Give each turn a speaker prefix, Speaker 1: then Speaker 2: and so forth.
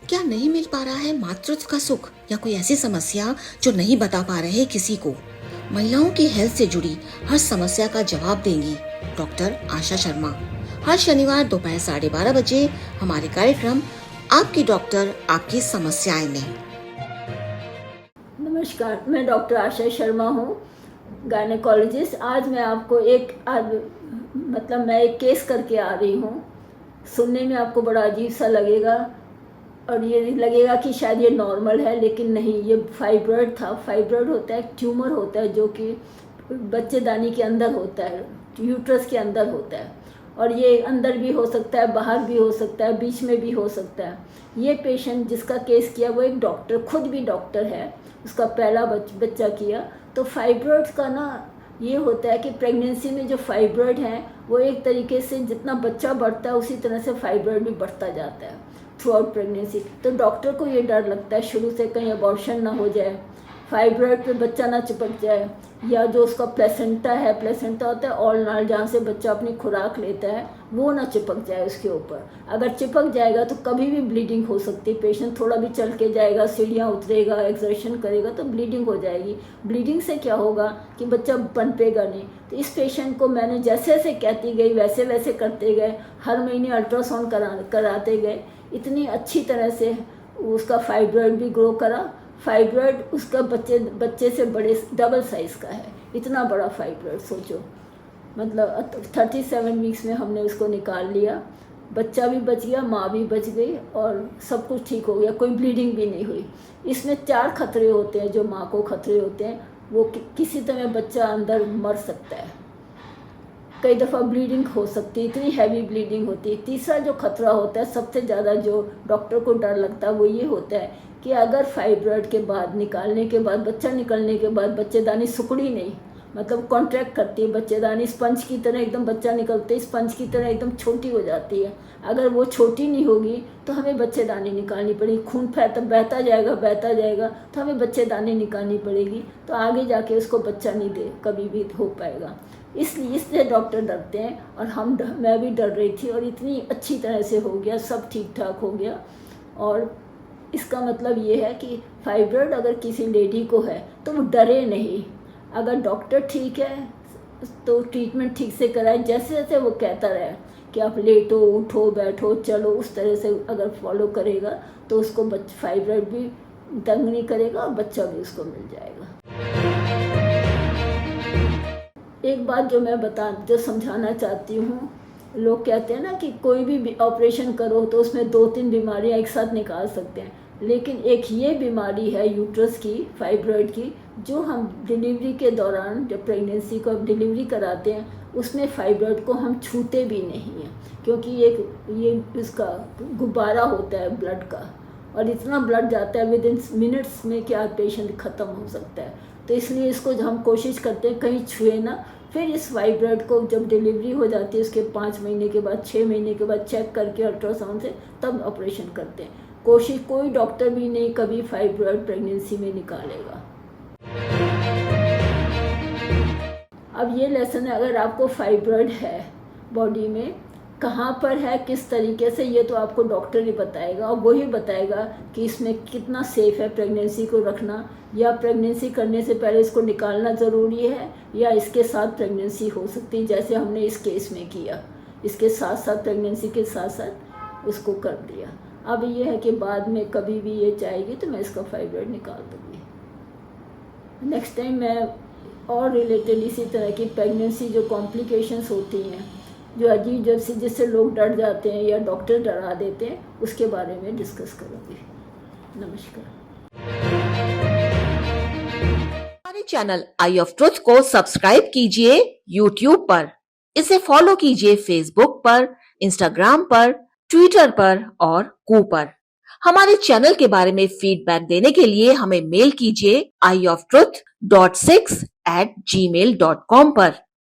Speaker 1: क्या नहीं मिल पा रहा है मातृत्व का सुख या कोई ऐसी समस्या जो नहीं बता पा रहे किसी को? महिलाओं की हेल्थ से जुड़ी हर समस्या का जवाब देंगी डॉक्टर आशा शर्मा। हर शनिवार दोपहर 12:30 बजे हमारे कार्यक्रम आपकी डॉक्टर आपकी समस्याएं में।
Speaker 2: नमस्कार, मैं डॉक्टर आशा शर्मा हूँ, गायनेकोलॉजिस्ट। आज मैं आपको मैं एक केस करके आ रही हूँ। सुनने में आपको बड़ा अजीब सा लगेगा और ये लगेगा कि शायद ये नॉर्मल है, लेकिन नहीं, ये फाइब्रॉइड था। फाइब्रॉइड होता है, एक ट्यूमर होता है जो कि बच्चेदानी के अंदर होता है, यूट्रस के अंदर होता है, और ये अंदर भी हो सकता है, बाहर भी हो सकता है, बीच में भी हो सकता है। ये पेशेंट जिसका केस किया वो एक डॉक्टर, खुद भी डॉक्टर है, उसका पहला बच्चा किया। तो फाइब्रॉइड का ना ये होता है कि प्रेगनेंसी में जो फाइब्रॉइड है वो एक तरीके से जितना बच्चा बढ़ता है उसी तरह से फाइब्रॉइड भी बढ़ता जाता है थ्रू आउट प्रेगनेंसी। तो डॉक्टर को ये डर लगता है शुरू से कहीं अबॉर्शन ना हो जाए, फाइब्रॉइड पे बच्चा ना चिपक जाए, या जो उसका प्लेसेंटा है, प्लेसेंटा होता है ऑल नाल जहाँ से बच्चा अपनी खुराक लेता है, वो ना चिपक जाए उसके ऊपर। अगर चिपक जाएगा तो कभी भी ब्लीडिंग हो सकती है। पेशेंट थोड़ा भी चल के जाएगा, सीढ़ियाँ उतरेगा, एक्सर्शन करेगा तो ब्लीडिंग हो जाएगी। ब्लीडिंग से क्या होगा कि बच्चा पनपेगा नहीं। तो इस पेशेंट को मैंने जैसे जैसे कहती गई वैसे वैसे करते गए, हर महीने अल्ट्रासाउंड कराते गए, इतनी अच्छी तरह से उसका फाइब्रॉइड भी ग्रो करा। फाइब्रॉइड उसका बच्चे से बड़े डबल साइज़ का है, इतना बड़ा फाइब्रॉइड सोचो। मतलब 37 वीक्स में हमने उसको निकाल लिया, बच्चा भी बच गया, माँ भी बच गई और सब कुछ ठीक हो गया, कोई ब्लीडिंग भी नहीं हुई। इसमें 4 खतरे होते हैं जो माँ को खतरे होते हैं। वो किसी तरह बच्चा अंदर मर सकता है, कई दफ़ा ब्लीडिंग हो सकती है, इतनी हैवी ब्लीडिंग होती है। तीसरा जो खतरा होता है, सबसे ज़्यादा जो डॉक्टर को डर लगता है, वो ये होता है कि अगर फाइब्रॉइड के बाद निकालने के बाद, बच्चा निकलने के बाद बच्चेदानी सिकुड़ी नहीं, मतलब कॉन्ट्रैक्ट करती है बच्चेदानी, स्पंज की तरह एकदम, बच्चा निकलते ही स्पंज की तरह एकदम छोटी हो जाती है। अगर वो छोटी नहीं होगी तो हमें बच्चेदानी निकालनी पड़ेगी, खून बहता जाएगा तो हमें बच्चेदानी निकालनी पड़ेगी। तो आगे जाके उसको बच्चा नहीं दे कभी भी हो पाएगा। इसलिए डॉक्टर डरते हैं, और मैं भी डर रही थी, और इतनी अच्छी तरह से हो गया, सब ठीक ठाक हो गया। और इसका मतलब ये है कि फाइब्रॉइड अगर किसी लेडी को है तो वो डरे नहीं। अगर डॉक्टर ठीक है तो ट्रीटमेंट ठीक से कराए, जैसे जैसे वो कहता रहे कि आप लेटो, उठो, बैठो, चलो, उस तरह से अगर फॉलो करेगा तो उसको फाइब्रॉइड भी तंग नहीं करेगा और बच्चा भी उसको मिल जाएगा। एक बात जो समझाना चाहती हूँ, लोग कहते हैं ना कि कोई भी ऑपरेशन करो तो उसमें 2-3 बीमारियाँ एक साथ निकाल सकते हैं, लेकिन एक ये बीमारी है यूट्रस की, फाइब्रॉइड की, जो हम डिलीवरी के दौरान, जब प्रेगनेंसी को डिलीवरी कराते हैं, उसमें फाइब्रॉइड को हम छूते भी नहीं हैं, क्योंकि ये इसका गुब्बारा होता है ब्लड का, और इतना ब्लड जाता है विदिन मिनट्स में कि आप पेशेंट ख़त्म हो सकता है। तो इसलिए इसको हम कोशिश करते हैं कहीं छुए ना। फिर इस फाइब्रॉइड को जब डिलीवरी हो जाती है उसके 5 महीने के बाद, 6 महीने के बाद चेक करके अल्ट्रासाउंड से तब ऑपरेशन करते हैं। कोई डॉक्टर भी नहीं कभी फाइब्रॉइड प्रेगनेंसी में निकालेगा। अब ये लेसन है, अगर आपको फाइब्रॉइड है बॉडी में, कहाँ पर है, किस तरीके से, ये तो आपको डॉक्टर ही बताएगा, और वही बताएगा कि इसमें कितना सेफ़ है प्रेगनेंसी को रखना, या प्रेगनेंसी करने से पहले इसको निकालना ज़रूरी है, या इसके साथ प्रेगनेंसी हो सकती है, जैसे हमने इस केस में किया, इसके साथ साथ प्रेगनेंसी के साथ साथ उसको कर दिया। अब ये है कि बाद में कभी भी ये चाहेगी तो मैं इसका फाइब्रॉइड निकाल दूँगी। नेक्स्ट टाइम मैं और रिलेटेड इसी तरह की प्रेगनेंसी जो कॉम्प्लिकेशंस होती हैं, जो अजीब जैसी, जिससे लोग डर जाते हैं या डॉक्टर डरा देते हैं, उसके बारे में डिस्कस करूँगी। नमस्कार।
Speaker 1: हमारे चैनल आई ऑफ ट्रुथ को सब्सक्राइब कीजिए YouTube पर, इसे फॉलो कीजिए Facebook पर, Instagram पर, Twitter पर और कू पर। हमारे चैनल के बारे में फीडबैक देने के लिए हमें मेल कीजिए ioftruth.6@gmail.com पर।